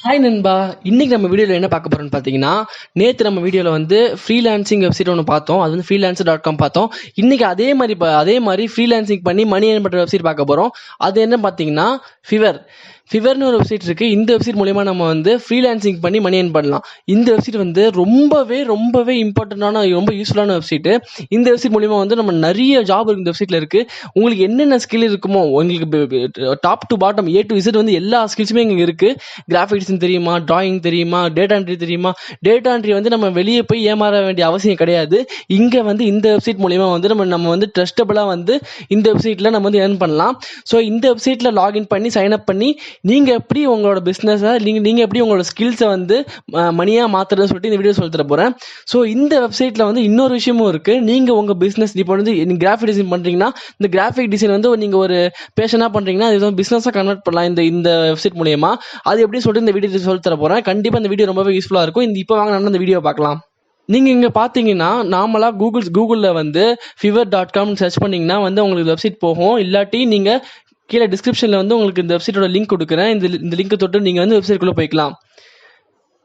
Hi நண்பா. இன்னைக்கு நம்ம வீடியோவில் என்ன பார்க்க போறோம்னு பார்த்தீங்கன்னா, நேற்று நம்ம வீடியோவில் வந்து ஃப்ரீலான்சிங் வெப்சைட் ஒன்று பார்த்தோம். அது வந்து freelancer.com பார்த்தோம். இன்னைக்கு அதே மாதிரி ஃப்ரீலான்சிங் பண்ணி மணி ஏர்ன் பண்ணுற வெப்சைட் பார்க்க போகிறோம். அது என்ன பார்த்தீங்கன்னா ஃபிவர். ஃபிவர்னு ஒரு வெப்சைட் இருக்கு. இந்த வெப்சைட் மூலமா நம்ம வந்து ஃப்ரீலான்சிங் பண்ணி மணி ஏர்ன் பண்ணலாம். இந்த வெப்சைட் வந்து ரொம்பவே இம்பார்ட்டண்டான ரொம்ப யூஸ்ஃபுல்லான வெப்சைட். இந்த வெப்சைட் மூலமா வந்து நம்ம நிறைய ஜாப் இந்த வெப்சைட்ல இருக்கு. உங்களுக்கு என்னென்ன ஸ்கில் இருக்குமோ உங்களுக்கு top to bottom A to Z வந்து எல்லா ஸ்கில்ஸுமே இங்கே இருக்கு. கிராஃபிக் டிசைன் தெரியுமா, டிராயிங் தெரியுமா, டேட்டா என்ட்ரி தெரியுமா. டேட்டா என்ட்ரி வந்து நம்ம வெளியே போய் ஏமாற வேண்டிய அவசியம் கிடையாது. இங்கே வந்து இந்த வெப்சைட் மூலமா வந்து நம்ம வந்து ட்ரஸ்டபுளாக வந்து இந்த வெப்சைட்டில் நம்ம வந்து ஏர்ன் பண்ணலாம். ஸோ இந்த வெப்சைட்டில் லாகின் பண்ணி சைன் அப் பண்ணி நீங்கள் எப்படி உங்களோட பிஸ்னஸை நீங்கள் எப்படி உங்களோட ஸ்கில்ஸை வந்து மணியாக மாற்றுறதுன்னு சொல்லிட்டு இந்த வீடியோ சொல்லி தர போகிறேன். ஸோ இந்த வெப்சைட்டில் வந்து இன்னொரு விஷயமும் இருக்குது. நீங்கள் உங்கள் பிஸ்னஸ் இப்போ வந்து நீங்கள் கிராஃபிக் டிசைன் பண்ணுறீங்கன்னா, இந்த கிராஃபிக் டிசைன் வந்து நீங்கள் ஒரு பேஷனாக பண்ணுறீங்கன்னா அது வந்து பிஸ்னஸாக கன்வெர்ட் பண்ணலாம் இந்த வெப்சைட் மூலயமா. அது எப்படின்னு சொல்லிட்டு இந்த வீடியோ சொல்லி தர போகிறேன். கண்டிப்பாக இந்த வீடியோ ரொம்பவே யூஸ்ஃபுல்லாக இருக்கும். இப்போ வாங்க நம்ம இந்த வீடியோ பார்க்கலாம். நீங்கள் இங்கே பார்த்தீங்கன்னா நார்மலாக கூகுளில் வந்து fiverr.com சர்ச் பண்ணிங்கன்னா வந்து உங்களுக்கு வெப்சைட் போகும். இல்லாட்டி நீங்கள் கீழே டிஸ்கிரிப்ஷனில் வந்து உங்களுக்கு இந்த வெப்சைட்டோட லிங்க் கொடுக்குறேன். இந்த லிங்க்கை தொட்டு நீங்கள் வந்து வெப்சைட்குள்ளே போய்க்கலாம்.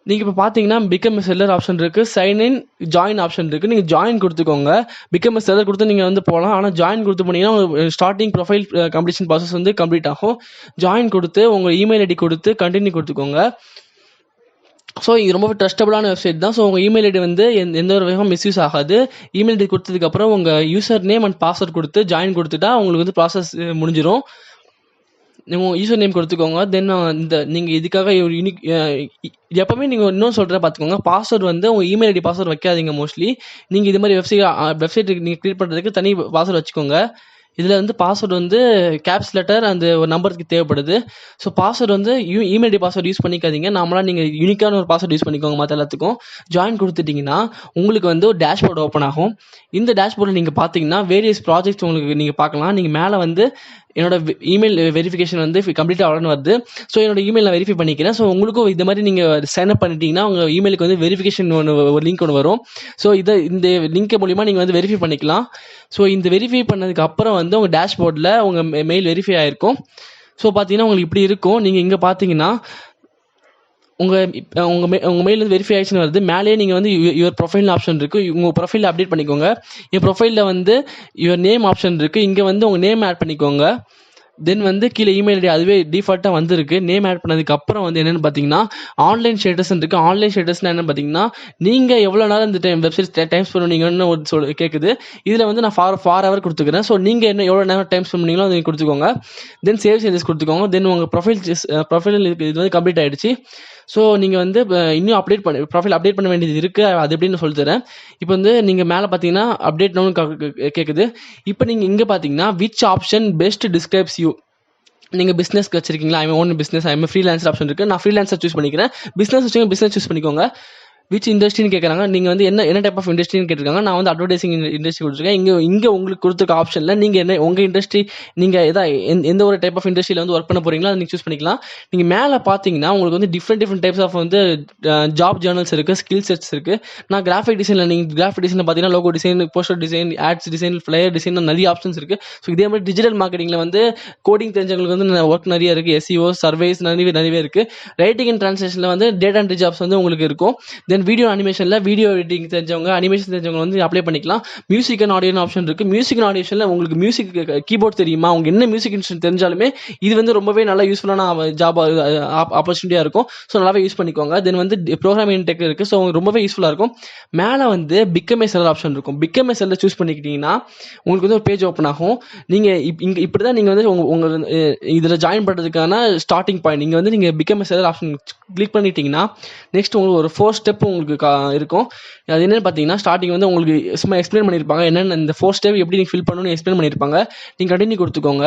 நீங்கள் இப்போ பார்த்தீங்கன்னா பிகம் செல்லர் ஆப்ஷன் இருக்குது, சைன் இன், ஜாயின் ஆப்ஷன் இருக்குது. நீங்கள் ஜாயின் கொடுத்துக்கோங்க. பிகம் செல்லர் கொடுத்து நீங்கள் வந்து போகலாம். ஆனால் ஜாயின் கொடுத்து போனீங்கன்னா உங்கள் ஸ்டார்டிங் ப்ரொஃபைல் கம்ப்ளீஷன் ப்ராசஸ் வந்து கம்ப்ளீட் ஆகும். ஜாயின் கொடுத்து உங்கள் இமெயில் ஐடி கொடுத்து கண்டினியூ கொடுத்துக்கோங்க. ஸோ இது ரொம்ப ட்ரஸ்டபுளான வெப்சைட் தான். ஸோ உங்கள் இமெயில் ஐடி வந்து எந்த ஒரு வகையும் மிஸ்யூஸ் ஆகாது. இமெயில் ஐடி கொடுத்ததுக்கப்புறம் உங்கள் யூசர் நேம் அண்ட் பாஸ்வேர்ட் கொடுத்து ஜாயின் கொடுத்துட்டா உங்களுக்கு வந்து ப்ராசஸ் முடிஞ்சிடும். நீங்கள் யூசர் நேம் கொடுத்துக்கோங்க. தென் நீங்கள் இதுக்காக ஒரு யூனிக் எப்போவுமே நீங்கள் இன்னும் சொல்கிறேன் பார்த்துக்கோங்க. பாஸ்வேர்டு வந்து உங்கள் இமெயில் ஐடி பாஸ்வேர்டு வைக்காதீங்க. மோஸ்ட்லி நீங்கள் இது மாதிரி வெப்சைட் நீங்கள் க்ரியேட் பண்ணுறதுக்கு தனி பாஸ்வேர்டு வச்சுக்கோங்க. இதில் வந்து பாஸ்வேர்டு வந்து கேப்ஸ் லெட்டர் அந்த ஒரு நம்பருக்கு தேவைப்படுது. ஸோ பாஸ்வேர்டு வந்து இமெயில் ஐடி பாஸ்வேர்டு யூஸ் பண்ணிக்காதீங்க. நார்மலாக நீங்கள் யூனிக்கான ஒரு பாஸ்வேர்டு யூஸ் பண்ணிக்கோங்க. மற்ற எல்லாத்துக்கும் ஜாயின் கொடுத்துட்டிங்கன்னா உங்களுக்கு வந்து ஒரு டேஷ்போர்டு ஓப்பன் ஆகும். இந்த டேஷ்போர்டில் நீங்கள் பார்த்தீங்கன்னா வேரியஸ் ப்ராஜெக்ட்ஸ் உங்களுக்கு நீங்கள் பார்க்கலாம். நீங்கள் மேலே வந்து என்னோட இமெயில் வெரிஃபிகேஷன் வந்து கம்ப்ளீட்டாக ஆர்டர்னு வருது. ஸோ என்னோட இமெயில் நான் வெரிஃபை பண்ணிக்கிறேன். ஸோ உங்களுக்கும் இந்த மாதிரி நீங்கள் சைன் அப் பண்ணிட்டீங்கன்னா உங்கள் இமெயிலுக்கு வந்து வெரிஃபிகேஷன் ஒரு லிங்க் ஒன்று வரும். ஸோ இந்த லிங்க் மூலிமா நீங்கள் வந்து வெரிஃபை பண்ணிக்கலாம். ஸோ இந்த வெரிஃபை பண்ணதுக்கு அப்புறம் வந்து உங்கள் டேஷ்போர்டில் உங்கள் மெயில் வெரிஃபை ஆகிருக்கும். ஸோ பார்த்தீங்கன்னா உங்களுக்கு இப்படி இருக்கும். நீங்கள் இங்கே பார்த்தீங்கன்னா உங்கள் மெயில் வந்து வெரிஃபை ஆக்ஷன் வருது. மேலேயே நீங்கள் வந்து யுவர் ப்ரொஃபைல் ஆப்ஷன் இருக்குது. உங்கள் ப்ரொஃபைலில் அப்டேட் பண்ணிக்கோங்க. என் ப்ரொஃபைலில் வந்து யுவர் நேம் ஆப்ஷன் இருக்குது. இங்கே வந்து உங்கள் நேம் ஆட் பண்ணிக்கோங்க. தென் வந்து கீழே இமெயில் ஐடி அதுவே டிஃபால்ட்டாக வந்துருக்கு. நேம் ஆட் பண்ணதுக்கு அப்புறம் வந்து என்னென்னு பார்த்தீங்கன்னா ஆன்லைன் ஸ்டேட்டஸ் இருக்குது. ஆன்லைன் ஸ்டேட்டஸ்னால் என்னென்னு பார்த்தீங்கன்னா நீங்கள் எவ்வளோ நேரம் இந்த வெப்சைட் டைம் ஸ்பெண்ட் பண்ணீங்கன்னு ஒரு கேட்குது. இதில் வந்து நான் ஃபார் ஹவர் கொடுத்துக்கிறேன். ஸோ நீங்கள் என்ன எவ்வளோ நேரம் டைம் ஸ்பெண்ட் பண்ணீங்களோ அதை கொடுத்துக்கோங்க. தென் சேவ் சேஞ்சஸ் கொடுத்துக்கோங்க. தென் உங்கள் ப்ரொஃபைல் இது வந்து கம்ப்ளீட் ஆகிடுச்சு. ஸோ நீங்கள் வந்து இன்னும் ப்ரொஃபைல் அப்டேட் பண்ண வேண்டியது இருக்குது. அது எப்படின்னு சொல்லி தரேன். இப்போ வந்து நீங்கள் மேலே பார்த்தீங்கன்னா அப்டேட் நோன்னு கேட்குது. இப்போ நீங்கள் இங்கே பார்த்தீங்கன்னா which option best describes you. நீங்கள் பிஸ்னஸ்க்கு வச்சிருக்கீங்களா, I own business, I freelancer option இருக்குது. நான் ஃப்ரீலான்சர் சூஸ் பண்ணிக்கிறேன். பிஸ்னஸ் வச்சுக்கோங்க, பிஸ்னஸ் சூஸ் பண்ணிக்கோங்க. விச் இண்டஸ்ட்ரின்னு கேட்குறாங்க. நீங்கள் வந்து என்ன டைப் ஆஃப் இண்டஸ்ட்ரின்னு கேட்டிருக்காங்க. நான் வந்து அட்வர்டைசிங் இண்டஸ்ட்ரி கொடுத்துருக்கேன். இங்கே உங்களுக்கு கொடுத்துருக்க ஆப்ஷனில் நீங்கள் உங்கள் இண்டஸ்ட்ரி நீங்கள் எந்த ஒரு டைப் ஆஃப் இண்டஸ்ட்ரியில் வந்து ஒர்க் பண்ண போகிறீங்களோ அதை நீங்கள் சூஸ் பண்ணிக்கலாம். நீங்கள் மேலே பார்த்தீங்கன்னா உங்களுக்கு வந்து டிஃப்ரெண்ட் டைப்ஸ் ஆஃப் வந்து ஜாப் ஜேர்னல்ஸ் இருக்குது, ஸ்கில் செட்ஸ் இருக்குது. நான் கிராஃபிக் டிசைனில் நீங்கள் கிராஃபிக் டிசைனில் பார்த்தீங்கன்னா logo design, poster design, ads design, flyer design நிறைய ஆப்ஷன்ஸ் இருக்குது. ஸோ இதே மாதிரி டிஜிட்டல் மார்க்கெட்டிங்கில் வந்து கோடிங் தெரிஞ்சவங்களுக்கு வந்து ஒர்க் நிறைய இருக்குது. எஸ்இஓ சர்வேஸ் நிறையவே இருக்குது. ரைட்டிங் அண்ட் ட்ரான்ஸ்லேஷனில் வந்து டேட்டா என்ட்ரி ஜாப்ஸ் வந்து உங்களுக்கு இருக்கும். தென் வீடியோ அனிமேஷனில் வீடியோ எடிட்டிங் தெரிஞ்சவங்க, அனிமேஷன் தெரிஞ்சவங்க வந்து அப்ளை பண்ணிக்கலாம். மியூசிக் அண்ட் ஆடியோ ஆப்ஷன் இருக்குது. மியூசிக் அண்ட் ஆடியோஷனில் உங்களுக்கு மியூசிக் கீபோர்ட் தெரியுமா, உங்களுக்கு என்ன மியூசிக் இன்ஸ்ட்ருமெண்ட் தெரிஞ்சாலுமே இது வந்து ரொம்பவே நல்லா யூஸ்ஃபுல்லான ஜாப் ஆப்பர்ச்சுனிட்டியாக இருக்கும். ஸோ நல்லாவே யூஸ் பண்ணிக்கோங்க. தென் வந்து ப்ரோக்ராமிங் டெக் இருக்குது. ஸோ ரொம்பவே யூஸ்ஃபுல்லாக இருக்கும். மேலே வந்து பிகம் ஏ செல்லர் ஆப்ஷன் இருக்கும். பிகம் ஏ செல்லர் சூஸ் பண்ணிக்கிட்டீங்கன்னா உங்களுக்கு வந்து ஒரு பேஜ் ஓப்பன் ஆகும். நீங்கள் இப்படி தான் நீங்கள் வந்து உங்கள் இதில் ஜாயின் பண்ணுறதுக்கான ஸ்டார்டிங் பாயிண்ட். நீங்கள் வந்து நீங்கள் become a seller option click பண்ணிட்டீங்கன்னா நெக்ஸ்ட் உங்களுக்கு ஒரு 4 ஸ்டெப் உங்களுக்கு இருக்கும். அது என்னென்னு பார்த்தீங்கன்னா ஸ்டார்டிங் வந்து உங்களுக்கு சும்மா எக்ஸ்பிளைன் பண்ணியிருப்பாங்க. என்னென்ன இந்த 4 ஸ்டெப் எப்படி நீங்கள் ஃபில் பண்ணணும்னு எக்ஸ்பிளைன் பண்ணியிருப்பாங்க. நீங்கள் கண்டினியூ கொடுத்துக்கோங்க.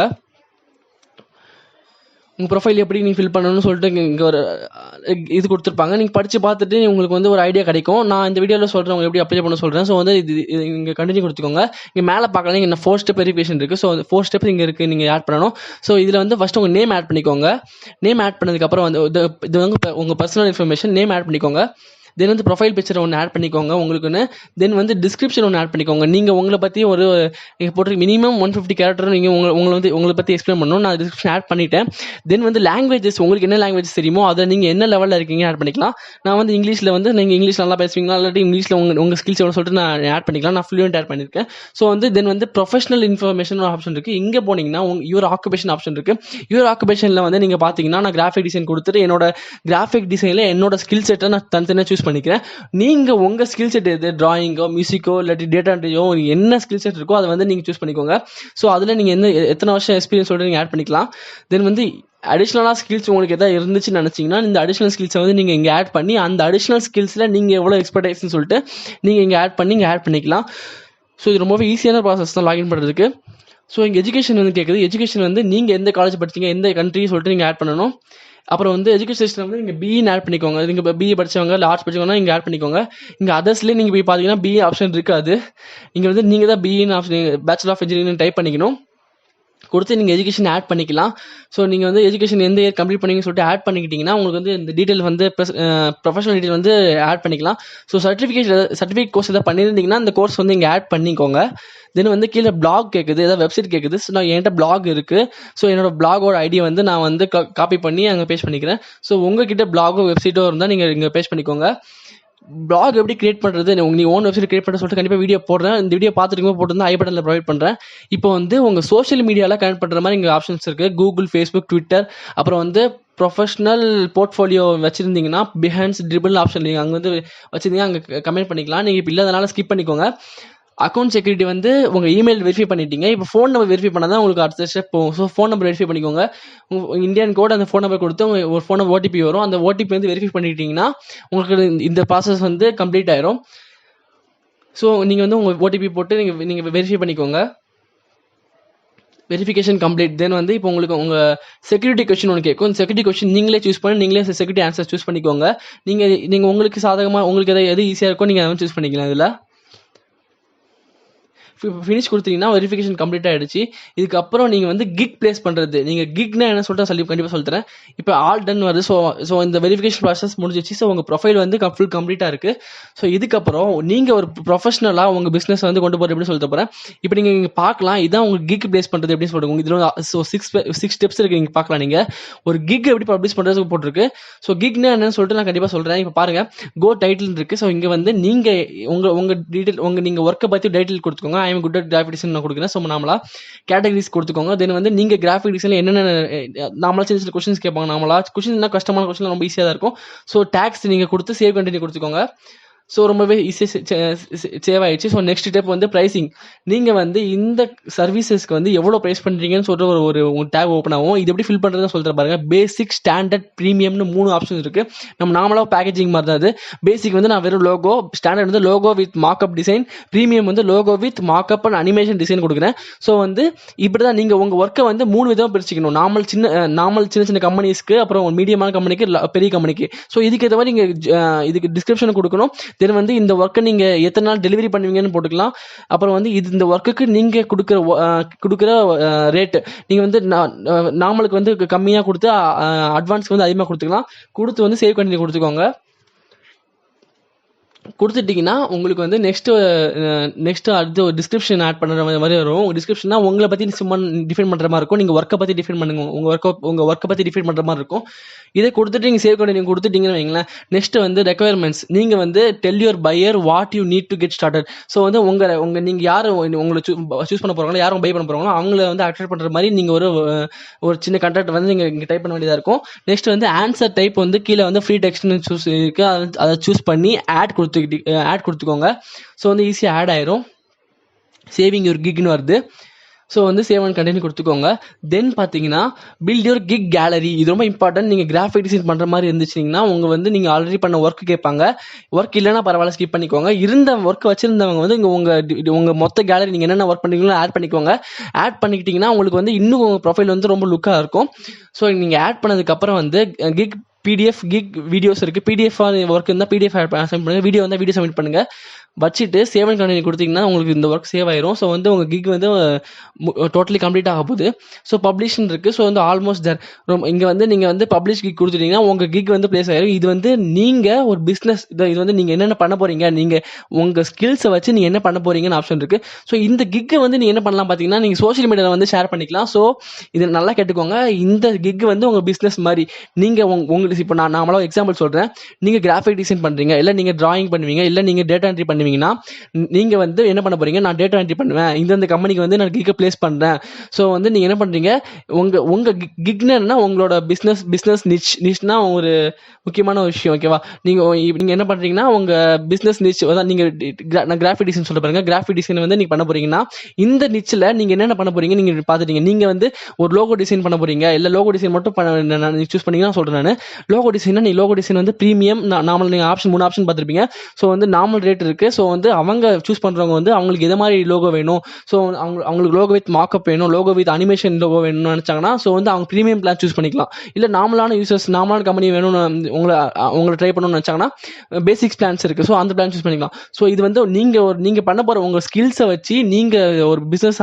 உங்கள் ப்ரொஃபைல் எப்படி நீங்கள் ஃபில் பண்ணணும்னு சொல்லிட்டு இங்கே ஒரு இது கொடுத்துருப்பாங்க. நீங்கள் படித்து பார்த்துட்டு உங்களுக்கு வந்து ஒரு ஐடியா கிடைக்கும். நான் இந்த வீடியோவில் சொல்கிறேன் உங்களுக்கு எப்படி அப்ளை பண்ண சொல்கிறேன். ஸோ வந்து இது இங்கே கண்டினியூ கொடுத்துக்கோங்க. இங்கே மேலே பார்க்கலாம் இங்கே 4 ஸ்டெப் வெரிஃபிகேஷன் இருக்குது. ஸோ 4 ஸ்டெப் இங்கே இருக்குது, நீங்கள் ஆட் பண்ணணும். ஸோ இதில் வந்து ஃபஸ்ட்டு உங்கள் நேம் ஆட் பண்ணிக்கோங்க. நேம் ஆட் பண்ணதுக்கப்புறம் வந்து இது வந்து உங்கள் பர்சனல் இன்ஃபர்மேஷன். நேம் ஆட் பண்ணிக்கோங்க. தென் வந்து ப்ரொஃபைல் பிக்சர் ஒன்று ஆட் பண்ணிக்கோங்க உங்களுக்குன்னு. தென் வந்து டிஸ்கிரிப்ஷன் ஒன்று ஆட் பண்ணிக்கோங்க. நீங்கள் உங்களை பற்றி ஒரு போட்டு மினிமம் 150 கேரக்டர் நீங்கள் உங்களை பற்றி எக்ஸ்பிளைன் பண்ணணும். நான் டிஸ்கிரிப்ஷன் ஆட் பண்ணிட்டேன். தென் வந்து லாங்குவேஜஸ் உங்களுக்கு என்ன லாங்குவேஜ் தெரியுமோ அதை நீங்கள் என்ன லெவலில் இருக்கீங்க ஆட் பண்ணிக்கலாம். நான் வந்து இங்கிலீஷில் வந்து நீங்கள் இங்கிலீஷ் நல்லா பேசுவீங்களா, இல்லாட்டி இங்கிலீஷில் உங்கள் ஸ்கில்ஸ் எவ்வளோ சொல்லிட்டு நான் ஆட் பண்ணிக்கலாம். நான் ஃப்ளூயன்ட் ஆட் பண்ணியிருக்கேன். ஸோ வந்து தென் வந்து ப்ரொஃபஷனல் இன்ஃபர்மேஷன் ஆப்ஷன் இருக்குது. இங்கே போனீங்கன்னா யுவர் ஆக்குபேஷன் ஆப்ஷன் இருக்குது. யுவர் ஆக்குபேஷனில் வந்து நீங்கள் பார்த்தீங்கன்னா நான் கிராஃபிக் டிசைன் கொடுத்துட்டு என்னோட கிராஃபிக் டிசைனில் என்னோட ஸ்கில் செட்டை நான் தனித்தனியாக சூஸ் பண்ணிக்கிறேன். நீங்கள் உங்கள் ஸ்கில் செட் எது, டிராயிங்கோ மியூசிக்கோ இல்லாட்டி டேட்டா என்ட்ரியோ என்ன ஸ்கில் செட் இருக்கோ அதை வந்து நீங்கள் சூஸ் பண்ணிக்கோங்க. ஸோ அதில் நீங்கள் எத்தனை வருஷம் எக்ஸ்பீரியன்ஸ் சொல்லிட்டு நீங்கள் ஆட் பண்ணிக்கலாம். தென் வந்து அடிஷ்னலாக ஸ்கில்ஸ் உங்களுக்கு எதாவது இருந்துச்சுன்னு நினச்சிங்கன்னா இந்த அடிஷ்னல் ஸ்கில்ஸை வந்து நீங்கள் இங்கே ஆட் பண்ணி அந்த அடிஷ்னல் ஸ்கில்ஸில் நீங்கள் எவ்வளோ எக்ஸ்பர்டைஸ்ன்னு சொல்லிட்டு நீங்கள் இங்கே ஆட் பண்ணிக்கலாம். ஸோ இது ரொம்பவே ஈஸியான ப்ராசஸ் தான் லாகின் பண்ணுறதுக்கு. ஸோ இங்கே எஜுகேஷன் வந்து கேட்குது. எஜுகேஷன் வந்து நீங்கள் எந்த காலேஜ் படிச்சீங்க, எந்த கண்ட்ரி சொல்லிட்டு நீங்கள் ஆட் பண்ணணும். அப்புறம் வந்து எஜுகேஷன் சிஸ்டம் வந்து நீங்கள் பிஇன்னு ஆட் பண்ணிக்கோங்க. நீங்கள் பிஇ படிச்சவங்க இல்லை ஆர்ட்ஸ் படிச்சவங்கன்னா இங்கே ஆட் பண்ணிக்கோங்க. இங்கே அதர்ஸ்லேயே நீங்கள் போய் பார்த்தீங்கன்னா பிஇ ஆப்ஷன் இருக்காது. இங்கே வந்து நீங்கள் தான் பிஇன்னு option bachelor of engineering type பண்ணிக்கணும். கொடுத்து நீங்கள் எஜுகேஷன் ஆட் பண்ணிக்கலாம். ஸோ நீங்கள் வந்து எஜுகேஷன் எந்த இயர் கம்ப்ளீட் பண்ணிங்கன்னு சொல்லிட்டு ஆட் பண்ணிக்கிட்டிங்கன்னா உங்களுக்கு வந்து இந்த டீட்டெயில் வந்து ப்ரொஃபஷனல் டீட்டெயில் வந்து ஆட் பண்ணிக்கலாம். ஸோ சர்டிஃபிகேட் கோர்ஸ் எதாவது பண்ணியிருந்தீங்கன்னா அந்த கோர்ஸ் வந்து இங்கே ஆட் பண்ணிக்கோங்க. தென் வந்து கீழே பிளாக் கேட்குது, ஏதாவது வெப்சைட் கேட்குது. ஸோ நான் என்கிட்ட பிளாக் இருக்குது. ஸோ என்னோட பிளாகோட ஐடியை வந்து நான் வந்து காப்பி பண்ணி அங்கே பேஸ்ட் பண்ணிக்கிறேன். ஸோ உங்ககிட்ட பிளாகோ வெப்சைட்டோ இருந்தால் நீங்கள் இங்கே பேஸ்ட் பண்ணிக்கோங்க. பிளாக் எப்படி கிரியேட் பண்ணுறது, நீங்கள் ஓன் வெப்சைட் கிரியேட் பண்ண சொல்லிட்டு கண்டிப்பாக வீடியோ போடுறேன். இந்த வீடியோ பார்த்துட்டு போட்டு ஐ பட்டனில் ப்ரொவைட் பண்ணுறேன். இப்போ வந்து உங்கள் சோஷியல் மீடியாவில் கனெக்ட் பண்ணுற மாதிரி இங்கே ஆப்ஷன்ஸ் இருக்குது. கூகுள், ஃபேஸ்புக், ட்விட்டர், அப்புறம் வந்து ப்ரொஃபஷனல் போர்ட்ஃபோலியோ வச்சுருந்தீங்கன்னா பிஹான்ஸ் ட்ரிபிள் ஆப்ஷன் நீங்கள் அங்கே வந்து வச்சுருந்தீங்கன்னா அங்கே கமெண்ட் பண்ணிக்கலாம். நீங்கள் இப்போ இல்லாதனால ஸ்கிப் பண்ணிக்கோங்க. அக்கௌண்ட் செக்யூரிட்டி வந்து உங்கள் இமெயில் வெரிஃபை பண்ணிட்டீங்க. இப்போ ஃபோன் நம்பர் வெரிஃபை பண்ணால் தான் உங்களுக்கு அடுத்த ஸ்டெப் போகும். ஸோ ஃபோன் நம்பர் வெரிஃபை பண்ணிக்கோங்க. உங்கள் இந்தியன் கோட் அந்த ஃபோன் நம்பர் கொடுத்து ஒரு ஃபோன் நம்பர் ஓடிபி வரும். அந்த ஓடிபி வந்து வெரிஃபை பண்ணிட்டீங்கன்னா உங்களுக்கு இந்த ப்ராசஸ் வந்து கம்ப்ளீட் ஆயிரும். ஸோ நீங்கள் வந்து உங்கள் ஓடிபி போட்டு நீங்கள் வெரிஃபை பண்ணிக்கோங்க. Verification complete. தென் வந்து இப்போ உங்களுக்கு உங்கள் செக்யூரிட்டி கொஸ்டின் ஒன்று கேட்கும். செக்யூரிட்டி கொஸ்டின் நீங்களே சூஸ் பண்ணி நீங்களே செக்யூரிட்டி ஆன்சர் சூஸ் பண்ணிக்கோங்க. நீங்கள் உங்களுக்கு சாதகமாக உங்களுக்கு எது ஈஸியாக இருக்கோ நீங்கள் அதை சூஸ் பண்ணிக்கலாம். இதில் ஃபினிஷ் கொடுத்தீங்கன்னா வெரிஃபிகேஷன் கம்ப்ளீட் ஆகிடுச்சு. இதுக்கப்புறம் நீங்கள் வந்து கிக் பிளேஸ் பண்ணுறது. நீங்கள் கிக்னா என்ன சொல்லிட்டு கண்டிப்பாக சொல்லித்தரேன். இப்போ ஆல் டன் வருது. ஸோ இந்த வெரிஃபிகேஷன் ப்ராசஸ் முடிஞ்சிச்சு. ஸோ உங்கள் ப்ரொஃபைல் வந்து ஃபுல் கம்ப்ளீட்டாக இருக்குது. ஸோ இதுக்கப்புறம் நீங்கள் ஒரு ப்ரொஃபஷனலாக உங்கள் பிஸ்னஸ் வந்து கொண்டு போகிற எப்படி சொல்லிட்டு போகிறேன். இப்போ நீங்கள் பார்க்கலாம், இதான் உங்களுக்கு கிக் பிளேஸ் பண்ணுறது எப்படின்னு சொல்லுங்க. இதில் ஸோ சிக்ஸ் ஸ்டெப்ஸ் இருக்குது. நீங்கள் பார்க்கலாம், நீங்கள் ஒரு கிக் எப்படி பப்ளிஷ் பண்ணுறதுக்கு போட்டிருக்கு. ஸோ கிக்னா என்னன்னு சொல்லிட்டு நான் கண்டிப்பாக சொல்கிறேன். இப்போ பாருங்கள், கோ டைட்டில் இருக்குது. ஸோ இங்கே வந்து நீங்கள் உங்கள் டீட்டெயில் நீங்கள் ஒர்க்கை பற்றி டைட்டில் கொடுத்துக்கோங்க. I am good at graphic design நான் கொடுக்குறேன். ஸோ நாமளா கேட்டகரிஸ் கொடுத்துக்கோங்க. தென் வந்து நீங்கள் கிராஃபிக் டிசைனில் என்னென்ன நாமளா சின்ன கொஸ்டின்ஸ் கேட்பாங்க. நாமளா கொஸ்டின் கஷ்டமான கொஸ்டின் ரொம்ப ஈஸியாக தான் இருக்கும். ஸோ டேக்ஸ் நீங்கள் கொடுத்து சேவ் கண்டினியூ கொடுத்துக்கோங்க. ஸோ ரொம்பவே ஈஸியாக சேவ் ஆயிடுச்சு. ஸோ நெக்ஸ்ட் ஸ்டெப் வந்து ப்ரைஸிங். நீங்கள் வந்து இந்த சர்வீசஸ்க்கு வந்து எவ்வளோ ப்ரைஸ் பண்ணுறீங்கன்னு சொல்லிட்டு ஒரு டேப் ஓப்பன் ஆகும். இது எப்படி ஃபில் பண்ணுறதுன்னு சொல்லிட்டு பாருங்க. பேசிக், ஸ்டாண்டர்ட், ப்ரீமியம்னு 3 ஆப்ஷன் இருக்குது. நம்ம நார்மலாக பேக்கேஜிங் மாதிரி தான் அது. பேசிக் வந்து நான் வெறும் லோகோ, ஸ்டாண்டர்ட் வந்து logo with markup design, premium வந்து logo with markup and animation design கொடுக்குறேன். ஸோ வந்து இப்படி தான் நீங்கள் உங்கள் ஒர்க்கை வந்து 3 விதமாக பிரிச்சுக்கணும். நார்மல் சின்ன கம்பெனிஸ்க்கு, அப்புறம் மீடியமான கம்பெனிக்கு, பெரிய கம்பெனிக்கு. ஸோ இதுக்கு ஏற்ற மாதிரி நீங்கள் இதுக்கு டிஸ்கிரிப்ஷன் கொடுக்கணும். தென் வந்து இந்த ஒர்க்கை நீங்கள் எத்தனை நாள் டெலிவரி பண்ணுவீங்கன்னு போட்டுக்கலாம். அப்புறம் வந்து இந்த ஒர்க்குக்கு நீங்கள் கொடுக்குற ரேட்டு நீங்கள் வந்து நார்மலுக்கு வந்து கம்மியாக கொடுத்து அட்வான்ஸ்க்கு வந்து அதிகமாக கொடுத்துக்கலாம். கொடுத்து வந்து சேவ் கண்டினியூ கொடுத்துக்கோங்க. கொடுத்துட்டிங்கன்னா உங்களுக்கு வந்து நெக்ஸ்ட்டு அடுத்து ஒரு டிஸ்கிரிப்ஷன் ஆட் பண்ணுற மாதிரி வரும். டிஸ்கிரிப்ஷன்னா உங்களை பற்றி சும்மா டிஃபைன் பண்ணுற மாதிரி இருக்கும். நீங்கள் ஒர்க்கை பற்றி டிஃபைன் பண்ணுங்க. உங்கள் ஒர்க்கை பற்றி டிஃபைன் பண்ணுற மாதிரி இருக்கும். இதை கொடுத்துட்டு நீங்கள் சேவ் கண்டினியூ கொடுத்துட்டீங்கன்னு வைங்களேன். நெக்ஸ்ட்டு வந்து ரெக்குயர்மெண்ட்ஸ். நீங்கள் வந்து tell your buyer what you need to get started. So வந்து நீங்கள் யார் உங்களை சூஸ் பண்ண போகிறாங்களோ, யாரும் பை பண்ண போகிறாங்களோ அவங்கள வந்து அட்ராக்ட் பண்ணுற மாதிரி நீங்கள் ஒரு சின்ன கண்டென்ட் வந்து நீங்கள் இங்கே டைப் பண்ண வேண்டியதாக இருக்கும். நெக்ஸ்ட் வந்து ஆன்சர் டைப் வந்து கீழே வந்து ஃப்ரீ டெக்ஸ்ட்னு சூஸ் இருக்குது. அதை சூஸ் பண்ணி ஆட் கொடுத்துக்கோங்க. ஸோ வந்து ஈஸியாக ஆட் ஆயிரும். சேவிங் யுவர் கிக்னு வருது. ஸோ வந்து சேவ் அண்ட் கண்டினியூ கொடுத்துக்கோங்க. தென் பார்த்தீங்கன்னா பில்ட் யுவர் கிக் கேலரி. இது ரொம்ப இம்பார்ட்டன்ட். நீங்கள் கிராஃபிக் டிசைன் பண்ணுற மாதிரி இருந்துச்சுன்னா நீங்கள் ஆல்ரெடி பண்ண ஒர்க் கேட்பாங்க. ஒர்க் இல்லைன்னா பரவாயில்ல, ஸ்கிப் பண்ணிக்கோங்க. இருந்த ஒர்க் வச்சிருந்தவங்க வந்து உங்கள் மொத்த கேலரி நீங்கள் என்னென்ன ஒர்க் பண்ணிங்களோ ஆட் பண்ணிக்கோங்க. ஆட் பண்ணிக்கிட்டிங்கன்னா உங்களுக்கு வந்து இன்னும் உங்கள் ப்ரொஃபைல் வந்து ரொம்ப லுக்காக இருக்கும். ஸோ நீங்கள் ஆட் பண்ணதுக்கப்புறம் வந்து கிக் பிடிஎஃப் கிக் வீடியோஸ் இருக்குது. பிடிஎஃப் ஒர்க் இருந்தால் பிடிஎஃப் சப்மிட் பண்ணுங்கள், வீடியோ வந்தால் வீடியோ சப்மிட் பண்ணுங்கள். வச்சுட்டு சேவ் அண்ட் கண்டினியூ கொடுத்தீங்கன்னா உங்களுக்கு இந்த ஒர்க் சேவ் ஆயிரும். ஸோ வந்து உங்கள் கிக் வந்து டோட்டலி கம்ப்ளீட் ஆக போகுது. ஸோ பப்ளிஷ்னு இருக்குது. ஸோ வந்து ஆல்மோஸ்ட் தர் இங்கே வந்து நீங்கள் வந்து பப்ளிஷ் கிக் கொடுத்துட்டீங்கன்னா உங்கள் கிக் வந்து பிளேஸ் ஆயிரும். இது வந்து நீங்கள் ஒரு பிஸ்னஸ் இது வந்து நீங்கள் என்னென்ன பண்ண போகிறீங்க, நீங்கள் உங்கள் ஸ்கில்ஸை வச்சு நீங்கள் என்ன பண்ண போகிறீங்கன்னு ஆப்ஷன் இருக்குது. ஸோ இந்த கிக்கை வந்து நீங்கள் என்ன பண்ணலாம் பார்த்தீங்கன்னா, நீங்கள் சோஷியல் மீடியாவில் வந்து ஷேர் பண்ணிக்கலாம். ஸோ இது நல்லா கேட்டுக்கோங்க, இந்த கிக் வந்து உங்கள் பிஸ்னஸ் மாதிரி. நீங்கள் உங்களுக்கு இப்போ நான் நாமளா எக்ஸாம்பிள் சொல்கிறேன். நீங்கள் கிராஃபிக் டிசைன் பண்ணுறீங்க, இல்லை நீங்கள் டிராயிங் பண்ணுவீங்க, இல்லை நீங்கள் டேட்டா என்ட்ரி பண்ணுவீங்கன்னா நீங்கள் வந்து என்ன பண்ண போகிறீங்க, நான் டேட்டா என்ட்ரி பண்ணுவேன், இந்த கம்பெனிக்கு வந்து நான் கிக்கை பிளேஸ் பண்ணுறேன். ஸோ வந்து நீங்கள் என்ன பண்ணுறீங்க, உங்கள் கிக்னா உங்களோட பிஸ்னஸ் நிச்னா ஒரு முக்கியமான ஒரு விஷயம். ஓகேவா, நீங்கள் என்ன பண்ணுறீங்கன்னா உங்கள் பிஸ்னஸ் நிச் அதான் நீங்கள் நான் கிராஃபிக் டிசைன் சொல்ல பாருங்க. கிராஃபிக் டிசைன் வந்து நீங்கள் பண்ண போகிறீங்கன்னா இந்த நிச்சில் நீங்கள் என்னென்ன பண்ண போகிறீங்க நீங்கள் பார்த்துட்டீங்க. நீங்கள் வந்து ஒரு லோகோ டிசைன் பண்ண போகிறீங்க, இல்லை லோகோ டிசைன் மட்டும் சூஸ் பண்ணிங்கன்னா சொல்கிறேன் நான். லோகோ டிசைனா நீ லோகோ டிசைன் வந்து ப்ரீமியம் நார்மல், நீங்கள் ஆப்ஷன் 3 ஆப்ஷன் பார்த்துருப்பீங்க. ஸோ வந்து நார்மல் ரேட் இருக்குது. ஸோ வந்து அவங்க சூஸ் பண்ணுறவங்க வந்து அவங்களுக்கு எது மாதிரி லோகோ வேணும், ஸோ அவங்களுக்கு லோகோ வித் மார்க்அப் வேணும், லோகோ வித் அனிமேஷன் லோகோ வேணும்னு நினச்சாங்கன்னா ஸோ வந்து அவங்க ப்ரீமியம் பிளான் சூஸ் பண்ணிக்கலாம். இல்லை நார்மலான யூசர்ஸ் நார்மலான கம்பெனி வேணும்னு உங்களை ட்ரை பண்ணணும்னு நினச்சாங்கன்னா பேசிக்ஸ் பிளான்ஸ் இருக்குது. ஸோ அந்த பிளான் சூஸ் பண்ணிக்கலாம். ஸோ இது வந்து நீங்கள் பண்ண போகிற உங்கள் ஸ்கில்ஸை வச்சு நீங்கள் ஒரு பிஸ்னஸ்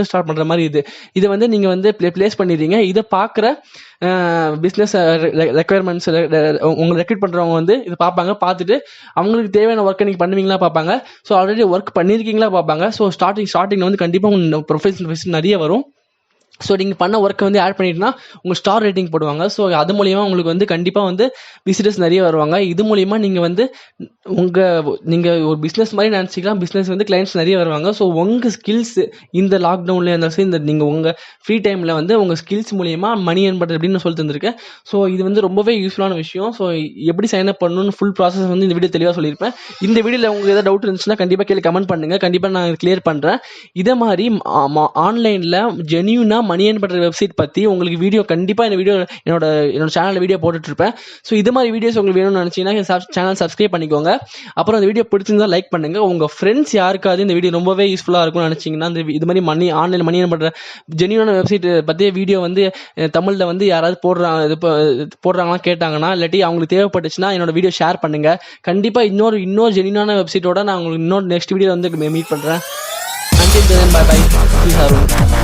ஸ்டார்ட் பண்ணுற மாதிரி இதை வந்து நீங்கள் வந்து பிளேஸ் பண்ணிடுறீங்க. இதை பார்க்குற பிஸ்னஸ் ரெக்குயர்மெண்ட்ஸ் உங்களை ரெக்ரூட் பண்ணுறவங்க வந்து இது பார்ப்பாங்க. பார்த்துட்டு அவங்களுக்கு தேவையான ஒர்க்கை நீங்கள் பண்ணுவீங்களா பார்ப்பாங்க. ஸோ ஆல்ரெடி ஒர்க் பண்ணியிருக்கீங்களா பார்ப்பாங்க. ஸோ ஸ்டார்டிங்கில் வந்து கண்டிப்பாக உங்களுக்கு ப்ரொஃபஷனல் நிறைய வரும். ஸோ நீங்கள் பண்ண ஒர்க்கை வந்து ஆட் பண்ணிட்டுனா உங்கள் ஸ்டார் ரேட்டிங் போடுவாங்க. ஸோ அது மூலியமாக உங்களுக்கு வந்து கண்டிப்பாக வந்து விசிட்டர்ஸ் நிறைய வருவாங்க. இது மூலிமா நீங்கள் வந்து நீங்கள் ஒரு பிஸ்னஸ் மாதிரி நினச்சிக்கலாம். பிஸ்னஸ் வந்து கிளைண்ட்ஸ் நிறைய வருவாங்க. ஸோ உங்கள் ஸ்கில்ஸ் இந்த லாக்டவுனில் இருந்தாலும் இந்த நீங்கள் உங்கள் ஃப்ரீ டைமில் வந்து உங்கள் ஸ்கில்ஸ் மூலிமா மணி ஏர்ன் பண்ணுறது அப்படின்னு நான் சொல்லி தந்திருக்கேன். ஸோ இது வந்து ரொம்பவே யூஸ்ஃபுல்லான விஷயம். ஸோ எப்படி சைன் அப் பண்ணணும்னு ஃபுல் ப்ராசஸ் வந்து இந்த வீடியோ தெளிவாக சொல்லியிருப்பேன். இந்த வீடியோவில் உங்களுக்கு ஏதாவது டவுட் இருந்துச்சுன்னா கண்டிப்பாக கீழே கமெண்ட் பண்ணுங்கள். கண்டிப்பாக நான் கிளியர் பண்ணுறேன். இதே மாதிரி ஆன்லைனில் ஜென்யூனாக மணி ஏர்ன் பண்ணுற வெப்சைட் பற்றி உங்களுக்கு வீடியோ கண்டிப்பாக என்னோட சேனலில் வீடியோ போட்டுட்ருப்பேன். ஸோ இது மாதிரி வீடியோஸ் உங்களுக்கு வேணும்னு நினச்சிங்கன்னா சேனல் சப்ஸ்கிரைப் பண்ணிக்கோங்க. அப்புறம் இந்த வீடியோ பிடிச்சிருந்தா லைக் பண்ணுங்க. உங்கள் ஃப்ரெண்ட்ஸ் யாருக்காவது இந்த வீடியோ ரொம்பவே யூஸ்ஃபுல்லாக இருக்கும்னு நினச்சிங்கன்னா இது மாதிரி ஆன்லைன் மணி ஏர்ன் பண்ணுற ஜென்யூனான வெப்சைட் பற்றிய வீடியோ வந்து தமிழில் வந்து யாராவது போடுறாங்களா கேட்டாங்கன்னா, இல்லாட்டி அவங்களுக்கு தேவைப்பட்டுச்சுன்னா என்னோட வீடியோ ஷேர் பண்ணுங்க. கண்டிப்பாக இன்னொரு ஜென்யூனான வெப்சைட்டோட நான் உங்களுக்கு நெக்ஸ்ட் வீடியோ வந்து மீட் பண்ணுறேன். Until then, bye bye.